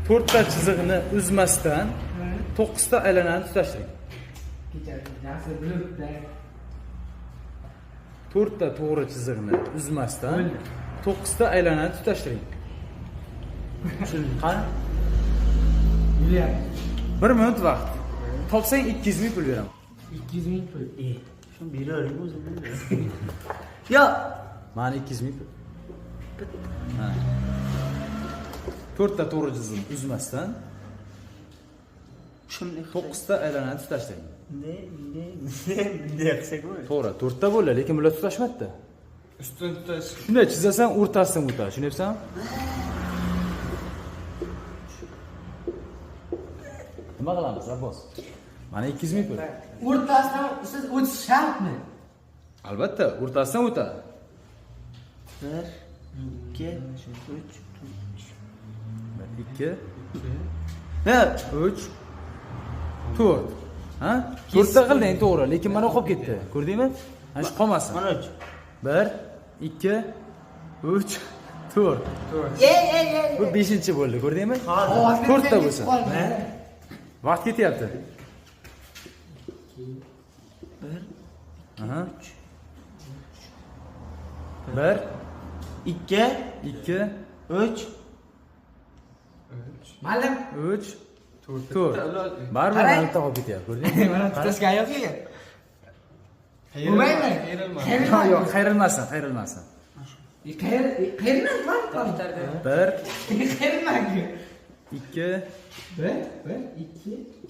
to'rtta chiziqni uzmasdan 9 ta aylanani tutashtiring. Yaxshi bilibdi. To'rtta to'g'ri chiziqni uzmasdan 9 ta aylanani tutashtiring. Qani? Bilyapti. 1 minut vaqt. Topsang 200 ming pul beraman. 200 ming pul. Shuni beravering o'zim. Yo, mana 200 ming pul. Ha. To'rtta to'g'ri chiziqni uzmasdan Shunday 9 ta aylanani tutashtiring. bunday qilsak bo'ladi. To'g'ri, 4 ta bo'ladi, lekin bular tutashmadi. Ustun tutash. Shunday chizasan, o'rtasidan o'tadi, tushunyapsanmi? Nima qilamiz, Abbos? Mana 200 ming pul. O'rtasidan siz o'tish shartmi? Albatta, o'rtasidan o'tadi. 1 2 3 2 ha 3 4 ha 4 ta qilding to'g'ri, lekin mana qolib ketdi. Ko'rdingmi? Mana shu qolmasin. Mana 3. 1 2 3 4. Bu 5-chi bo'ldi, ko'rdingmi? 4 ta bo'lsa. Vaqt ketyapti. 1 1 2 2 3 Ma'lum. 3 4. Baribir mana bitta qolib ketyapti, ko'rdingmi? Mana tutashga yo'q-ku. Bo'lmaymi? Yo'q, qayrilmasdan. Qayrilmayapti. 1 2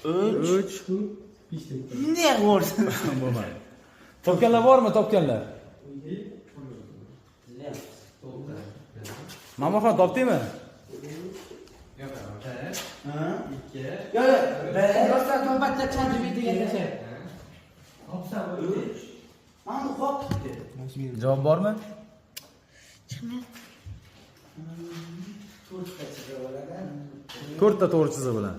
3 Bunday qo'rsin. bo'lmadi. Topganlar bormi, topganlar? Mamoxon topdingmi? Rostdan to'batda chanjib degancha. Opsa bo'ldi. Mana qolibdi. Javob bormi? To'rtta to'g'ri chiziq bilan.